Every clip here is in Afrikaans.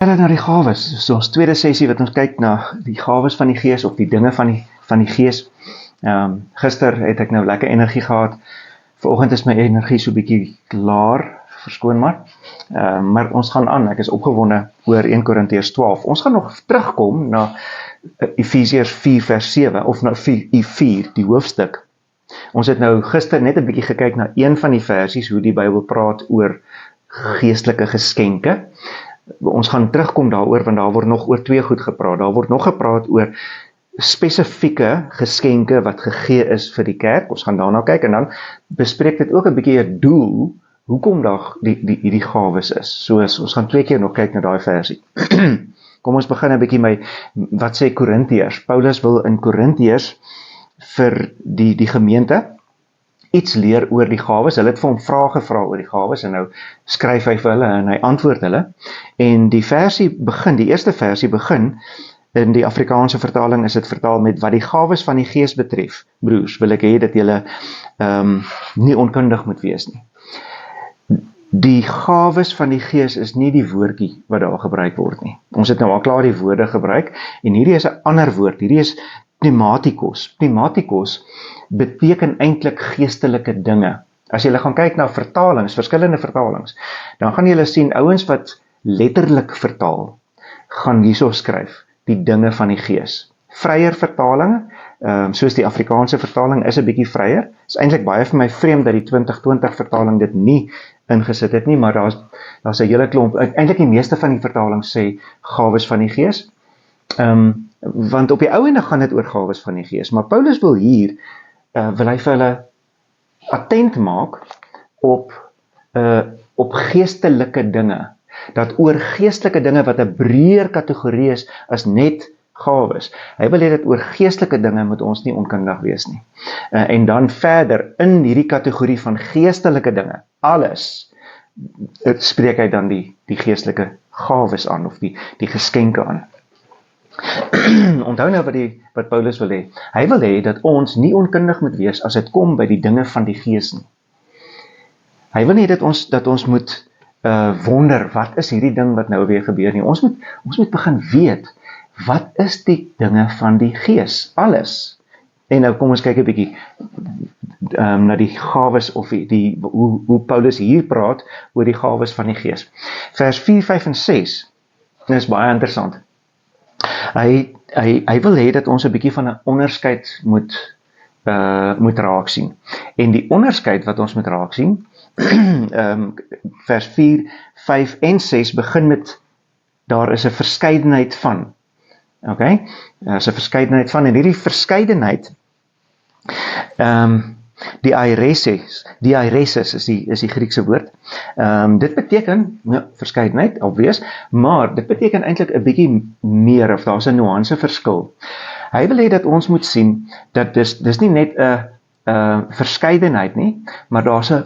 Verder na die gawes, so ons tweede sessie wat ons kyk na die gawes van die Gees of die dinge van die Gees. Gister het ek nou lekker energie gehad. Vanoggend is my energie so bietjie klaar, verskoon maar. Maar ons gaan aan. Ek is opgewonde oor 1 Korintiërs 12. Ons gaan nog terugkom na Efesiërs 4 vers 7 of na 4 die hoofstuk. Ons het nou gister net 'n bietjie gekyk na een van die versies hoe die Bybel praat oor geestelike geskenke. Ons gaan terugkom daaroor, want daar word nog oor 2 goed gepraat. Daar word nog gepraat oor spesifieke geskenke wat gegee is vir die kerk. Ons gaan daarna kyk en dan bespreek dit ook 'n bietjie 'n doel, hoekom daar die gawes is. So ons gaan 2 keer nog kyk na daai versie. Kom ons begin 'n bietjie met wat sê Korintiërs. Paulus wil in Korintiërs vir die gemeente iets leer oor die gawes. Hulle het vir hom vrae gevra oor die gawes en nou skryf hy vir hulle en hy antwoord hulle. En die eerste versie begin, in die Afrikaanse vertaling is dit vertaal met wat die gawes van die Gees betref. Broers, wil ek hê dat julle nie onkundig moet wees nie. Die gawes van die Gees is nie die woordjie wat daar gebruik word nie. Ons het nou al klaar die woorde gebruik en hierdie is 'n ander woord. Hierdie is pneumatikos. Pneumatikos beteken eintlik geestelike dinge. As jy gaan kyk na vertalings, verskillende vertalings, dan gaan jy sien ouens wat letterlik vertaal, gaan hierso skryf die dinge van die Gees. Vryer vertalinge, soos die Afrikaanse vertaling is 'n bietjie vryer. Is eintlik baie vir my vreemd dat die 2020 vertaling dit nie ingesit het nie, maar daar's 'n hele klomp. Eintlik die meeste van die vertalings sê gawes van die Gees. Want op die ou ende gaan dit oor gawes van die Gees, maar Paulus wil hier wil hy vir hulle attent maak op geestelike dinge, dat oor geestelike dinge wat 'n breër kategorie is as net gawes. Hy wil hê dat oor geestelike dinge moet ons nie onkundig wees nie. En dan verder in hierdie kategorie van geestelike dinge, alles, spreek hy dan die geestelike gawes aan of die geskenke aan. Onthou nou wat Paulus wil hê. Hy wil hê dat ons nie onkundig moet wees as dit kom by die dinge van die Gees nie. Hy wil nie dat ons moet wonder, wat is hierdie ding wat nou weer gebeur nie. Ons moet begin weet, wat is die dinge van die Gees? Alles. En nou kom ons kyk 'n bietjie na die gawes of hoe Paulus hier praat oor die gawes van die Gees. Vers 4, 5 en 6 is baie interessant. Hy wil hê dat ons 'n bietjie van 'n onderskeid moet raak sien. En die onderskeid wat ons moet raak sien, vers 4, 5 en 6 begin met, daar is 'n verskeidenheid van. Okay? Daar is 'n verskeidenheid van, en hierdie verskeidenheid, die aireses is die Griekse woord. Dit beteken, verskeidenheid, obvious, maar dit beteken eintlik 'n bietjie meer, of daar's 'n nuance verskil. Hy wil hê dat ons moet sien, dat dis nie net 'n verskeidenheid nie, maar daar's 'n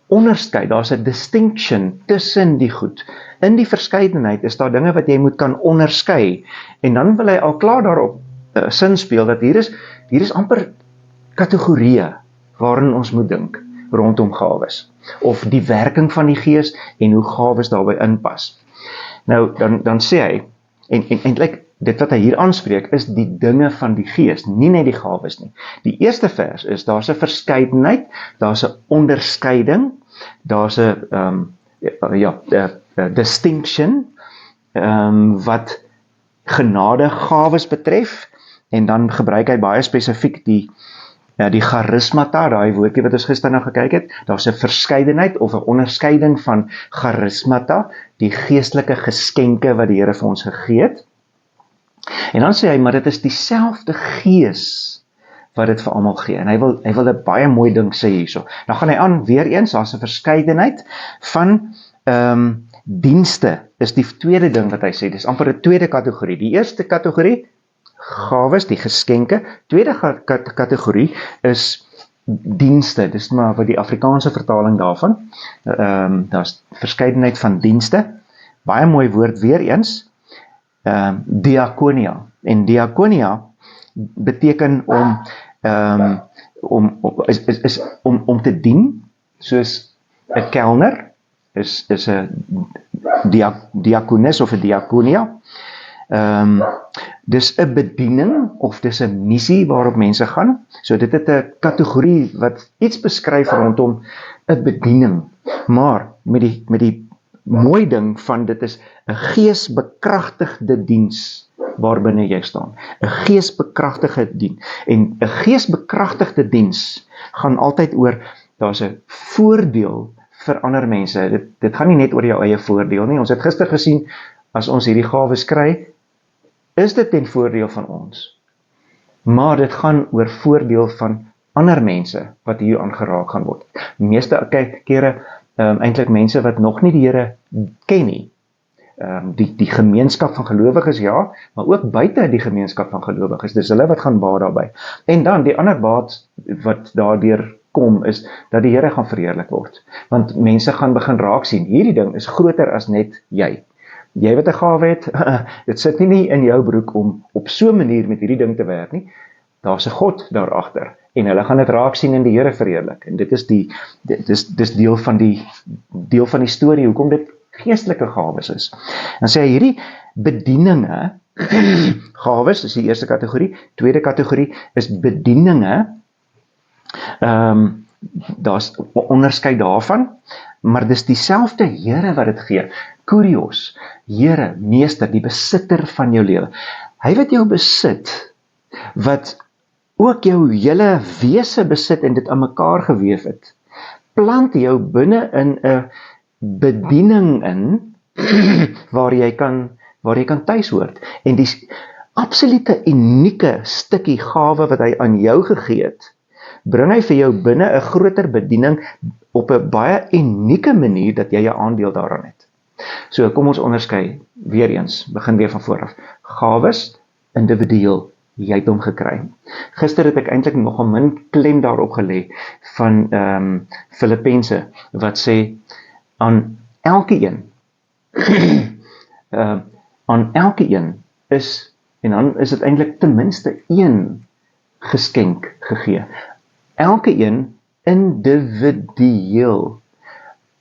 onderskeid, daar's 'n distinction tussen die goed. In die verskeidenheid is daar dinge wat jy moet kan onderskei, en dan wil hy al klaar daarop sin speel, dat hier is amper kategorieë waarin ons moet dink rondom gawes, of die werking van die Gees en hoe gawes daarbey inpas. Nou, dan sê hy, en eintlik dit wat hy hier aanspreek, is die dinge van die Gees, nie net die gawes nie. Die eerste vers is, daar's 'n verskeidenheid, daar's 'n onderskeiding, daar's 'n distinction, wat genadegawes betref, en dan gebruik hy baie spesifiek die charismata, daai woordjie wat ons gister nou gekyk het. Daar's 'n verskeidenheid of 'n onderskeiding van charismata, die geestelike geskenke wat die Here vir ons gegee het. En dan sê hy, maar dit is dieselfde Gees wat dit vir almal gee. En hy wil 'n baie mooi ding sê hierso. Dan gaan hy aan, weer eens, daar's 'n verskeidenheid van dienste, is die tweede ding wat hy sê. Dis amper 'n tweede kategorie. Die eerste kategorie, gawes, die geskenke. Tweede kategorie is dienste. Dis maar wat die Afrikaanse vertaling daarvan. Daar's verskeidenheid van dienste. Baie mooi woord weer eens. Diakonia. En diakonia beteken om te dien, soos 'n kelner is 'n diakonis of 'n diakonia. Dis 'n bediening of dis 'n missie waarop mense gaan. So dit het 'n kategorie wat iets beskryf rondom 'n bediening. Maar met die mooi ding van dit is 'n geesbekragtigde diens waarbinne jy staan. 'n Geesbekragtigde diens. En 'n geesbekragtigde diens gaan altyd oor, daar's 'n voordeel vir ander mense. Dit gaan nie net oor jou eie voordeel nie. Ons het gister gesien, as ons hierdie gawes kry, is dit ten voordeel van ons. Maar dit gaan oor voordeel van ander mense wat hier aangeraak gaan word. Meeste kere eintlik mense wat nog nie die Here ken nie. Die gemeenskap van gelowiges, ja, maar ook buite die gemeenskap van gelowiges. Dis hulle wat gaan baat daarbey. En dan die ander baat wat daardeur kom is dat die Here gaan verheerlik word. Want mense gaan begin raak sien, hierdie ding is groter as net jy. Jy wat 'n gawe het, dit sit nie in jou broek om op so 'n manier met hierdie ding te werk nie. Daar's 'n God daar agter en hulle gaan dit raak sien en die Here verheerlik. En dit is dis deel van die storie hoekom dit geestelike gawes is. Dan sê hy hierdie bedieninge, gawes is die eerste kategorie, tweede kategorie is bedieninge. Daar's onderskeid daarvan, maar dis dieselfde Here wat dit gee. Kurios, Here, Meester, die besitter van jou lewe. Hy wat jou besit, wat ook jou hele wese besit en dit aan mekaar geweef het, plant jou binne in 'n bediening in, waar jy kan tuis hoort. En die absolute unieke stukkie gawe wat hy aan jou gegee het, bring hy vir jou binne 'n groter bediening op 'n baie unieke manier dat jy 'n aandeel daaraan het. So kom ons onderskei weer eens, begin weer van voor af. Gawes, individueel, jy het hom gekry. Gister het ek eintlik nogal min klem daarop gelê van Filippense wat sê aan elke een is, en dan is dit eintlik ten minste een geskenk gegee. Elke een individueel.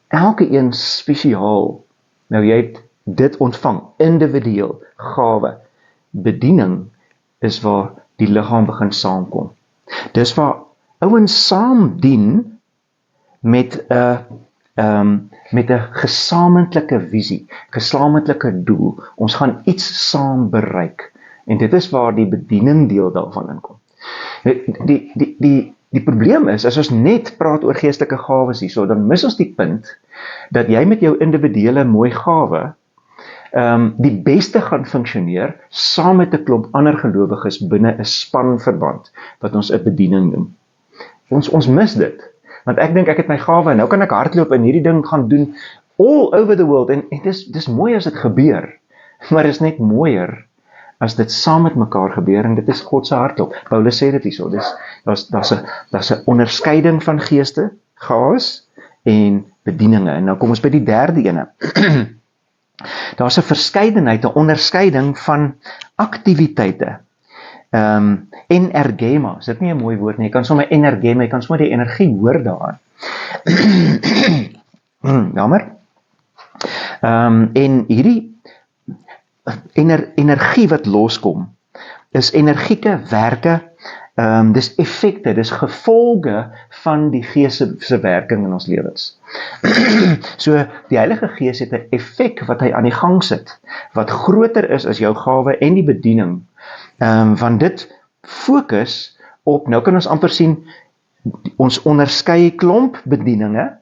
Elke een spesiaal. Nou jy het dit ontvang, individueel, gawe. Bediening is waar die liggaam begin saamkom. Dis waar ouens saam dien met 'n gesamentlike visie, gesamentlike doel. Ons gaan iets saam bereik. En dit is waar die bediening deel daarvan inkom. Die probleem is, as ons net praat oor geestelike gawes hierso, dan mis ons die punt dat jy met jou individuele mooi gawe die beste gaan funksioneer saam met 'n klomp ander gelowiges binne 'n spanverband wat ons 'n bediening noem. Ons mis dit. Want ek dink ek het my gawe en nou kan ek hardloop en hierdie ding gaan doen all over the world en dis mooi as dit gebeur. Maar dit is net mooier as dit saam met mekaar gebeur en dit is God se hartklop. Paulus sê dit hierso. Daar's 'n onderskeiding van geeste, gawes en bedieninge. En nou kom ons by die derde ene. Daar's 'n verskeidenheid, 'n onderskeiding van aktiwiteite. Energema, is dit nie 'n mooi woord nie? Jy kan sommer energema, jy kan sommer die energie hoor daaraan. Jammer. En hierdie energie wat loskom, is energieke werke, dis effekte, dis gevolge van die Gees se werking in ons lewens. So, die Heilige Gees het 'n effek wat hy aan die gang sit, wat groter is as jou gawe en die bediening, want dit fokus op, nou kan ons amper sien, ons onderskei klomp bedieninge,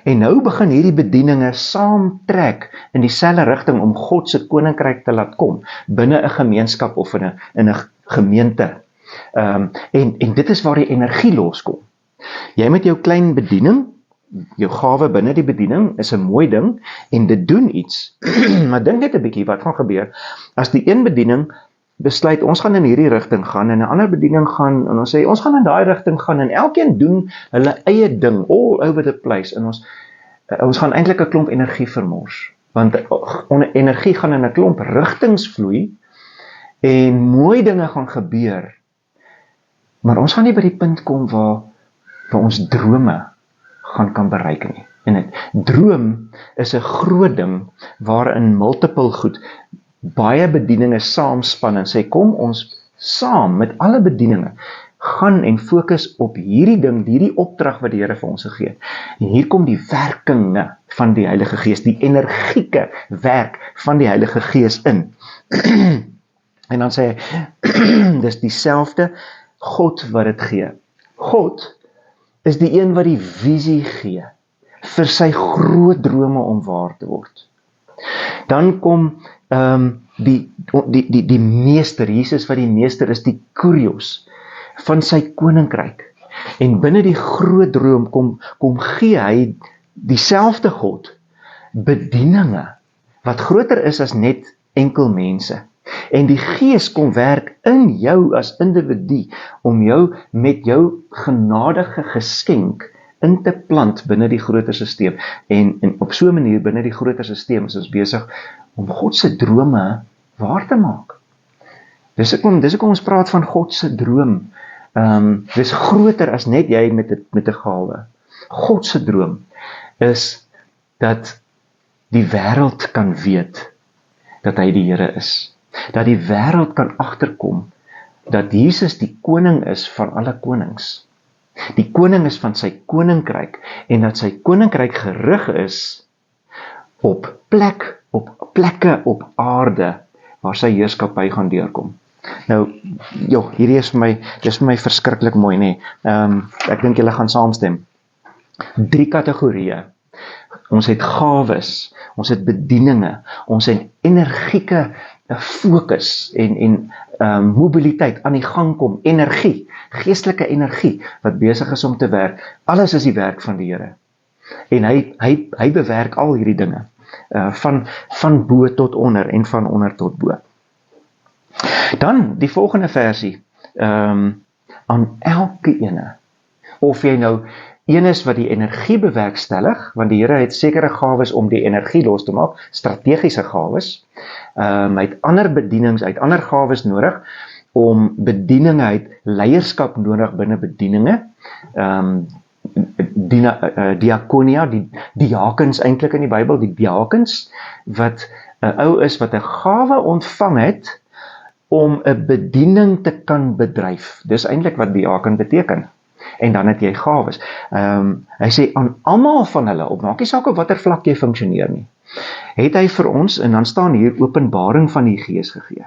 en nou begin hierdie bedieninge saamtrek in dieselfde rigting om God se koninkryk te laat kom, binne 'n gemeenskap of in 'n gemeente. En dit is waar die energie loskom. Jy met jou klein bediening, jou gawe binne die bediening, is 'n mooi ding, en dit doen iets. Maar dink net 'n bietjie, wat gaan gebeur, as die een bediening besluit, ons gaan in hierdie rigting gaan, en 'n ander bediening gaan, en ons sê, ons gaan in daai rigting gaan, en elkeen doen hulle eie ding, all over the place, en ons gaan eintlik 'n klomp energie vermors, want energie gaan in 'n klomp rigtings vloei, en mooi dinge gaan gebeur, maar ons gaan nie by die punt kom waar ons drome kan bereik nie. in dit. Droom is 'n groot ding waarin multiple goed, baie bedieninge saamspan en sê, kom ons saam met alle bedieninge, gaan en fokus op hierdie ding, hierdie opdrag wat die Here vir ons gegee het. En hier kom die werkinge van die Heilige Gees, die energieke werk van die Heilige Gees in. En dan sê hy, dis dieselfde God wat dit gee. God is die een wat die visie gee vir sy groot drome om waar te word. Dan kom die meester, Jesus wat die meester is, die Kurios van sy koninkryk. En binne die groot droom kom gee hy dieselfde God bedieninge wat groter is as net enkel mense. En die Gees kom werk in jou as individu om jou met jou genadige geskenk in te plant binne die groter sisteem. En op so 'n manier binne die groter sisteem is ons besig om God se drome waar te maak. Dis hoekom ons praat van God se droom. Dis groter as net jy met 'n gawe. God se droom is dat die wêreld kan weet dat hy die Here is. Dat die wêreld kan agterkom dat Jesus die koning is van alle konings. Die koning is van sy koninkryk en dat sy koninkryk gerig is op plekke op aarde waar sy heerskappy gaan deurkom. Nou, hierdie is vir my verskriklik mooi, nee. Ek dink julle gaan saamstem. 3 kategorieë. Ons het gawes, ons het bedieninge, ons het energieke fokus en mobiliteit aan die gang kom, energie, geestelike energie, wat besig is om te werk. Alles is die werk van die Here. En hy bewerk al hierdie dinge, van bo tot onder en van onder tot bo. Dan die volgende versie, aan elke ene, of jy nou een is wat die energie bewerkstellig, want die Here het sekere gawes om die energie los te maak, strategiese gawes. Hy het ander bedienings, hy het ander gawes nodig, om bedieninge, hy het leierskap nodig binne bedieninge, diakonia, die diakens eintlik in die Bybel, die diakens, wat 'n ou is wat 'n gawe ontvang het, om 'n bediening te kan bedryf. Dis eintlik wat diaken beteken. En dan het jy gawes. Hy sê aan almal van hulle, op maak nie saak op watter vlak jy funksioneer nie, het hy vir ons, en dan staan hier, openbaring van die Gees gegee.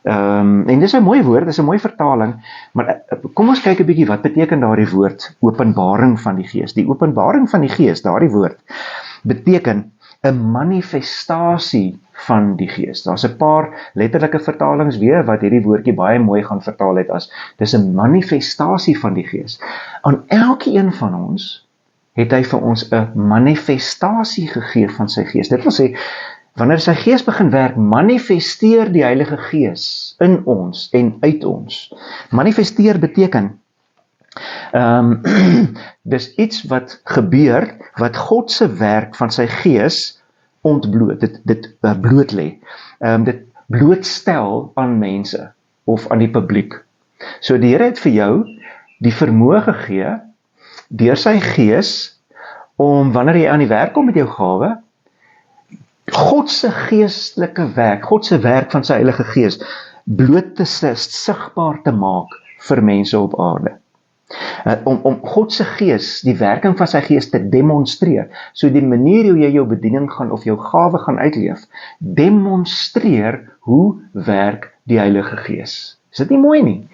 En dis 'n mooi woord, dis 'n mooi vertaling, maar kom ons kyk 'n bietjie, wat beteken daardie woord, openbaring van die Gees? Die openbaring van die Gees, daardie woord, beteken 'n manifestasie van die Gees. Daar's 'n paar letterlike vertalings weer, wat hierdie woordjie baie mooi gaan vertaal het as, dis 'n manifestasie van die Gees. Aan elkeen van ons, het hy vir ons 'n manifestasie gegee van sy Gees. Dit wil sê, wanneer sy Gees begin werk, manifesteer die Heilige Gees in ons en uit ons. Manifesteer beteken, dis iets wat gebeur, wat God se werk van sy Gees ontbloot, dit bloot lê, dit blootstel aan mense, of aan die publiek. So die Here het vir jou die vermoë gegee, deur sy Gees, om wanneer jy aan die werk kom met jou gawe, God se geestelike werk, God se werk van sy Heilige Gees, bloot te sigbaar te maak vir mense op aarde. Om God se Gees, die werking van sy Gees te demonstreer. So die manier hoe jy jou bediening gaan, of jou gawe gaan uitleef, demonstreer hoe werk die Heilige Gees. Is dit nie mooi nie?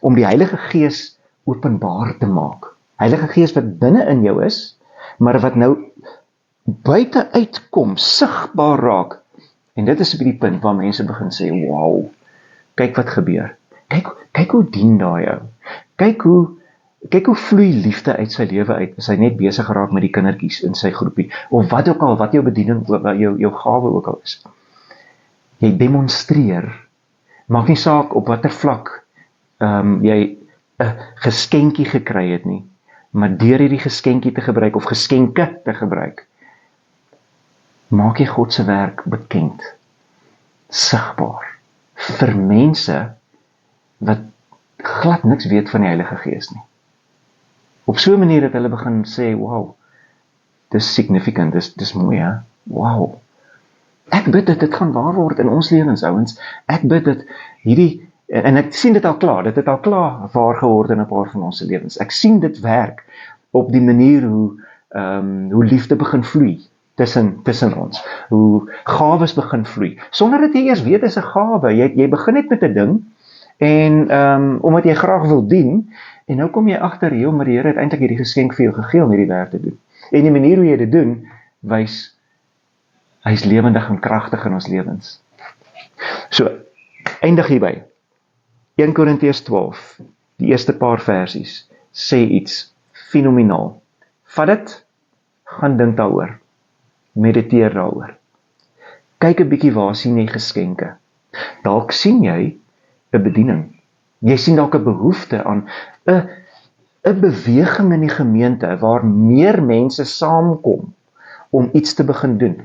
Om die Heilige Gees openbaar te maak. Heilige Gees wat binne in jou is, maar wat nou buite uitkom, sigbaar raak. En dit is op die punt waar mense begin sê, wow, kyk wat gebeur. Kyk hoe dien daai ou. Kyk hoe vloei liefde uit sy lewe uit, as hy net besig geraak met die kindertjies in sy groepie, of wat ook al, wat jou bediening, jou gawe ook al is. Jy demonstreer, maak nie saak op watter vlak jy 'n geskenkie gekry het nie, maar deur hierdie geskenkie te gebruik, of geskenke te gebruik, maak jy God se werk bekend, sigbaar, vir mense wat glad niks weet van die Heilige Gees nie. Op so 'n manier dat hulle begin sê, wow, dis significant, dis mooi, hè? Wow. Ek bid dat dit gaan waar word in ons lewens, ouens. Ek bid dat hierdie, en ek sien dit al klaar, dit het al klaar waar geword in 'n paar van ons lewens. Ek sien dit werk op die manier hoe liefde begin vloei tussen ons, hoe gawes begin vloei, sonder dat jy eers weet is 'n gawe. Jy begin net met 'n ding, en omdat jy graag wil dien, en nou kom jy agter, joh, maar die Here het eintlik hierdie geskenk vir jou gegee om hierdie werk te doen. En die manier hoe jy dit doen, wys hy is lewendig en kragtig in ons lewens. So, eindig hierby. 1 Korintiërs 12, die eerste paar versies, sê iets fenomenaal. Vat dit, gaan dink daaroor, mediteer daaroor. Kyk 'n bietjie waar sien jy geskenke. Dalk sien jy 'n bediening. Jy sien dalk 'n behoefte aan 'n beweging in die gemeente waar meer mense saamkom om iets te begin doen.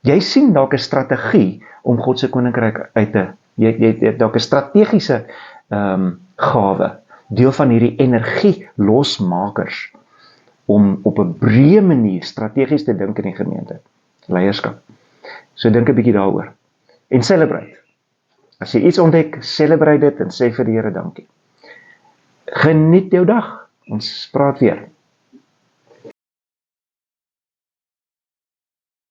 Jy sien dalk 'n strategie om God se koninkryk uit te, jy het dalk 'n strategiese gawe, deel van hierdie energie losmakers, om op 'n breë manier strategies te dink in die gemeente, leierskap. So dink 'n bietjie daaroor, en celebrate. As jy iets ontdek, celebrate dit en sê vir die Here dankie. Geniet jou dag, ons praat weer.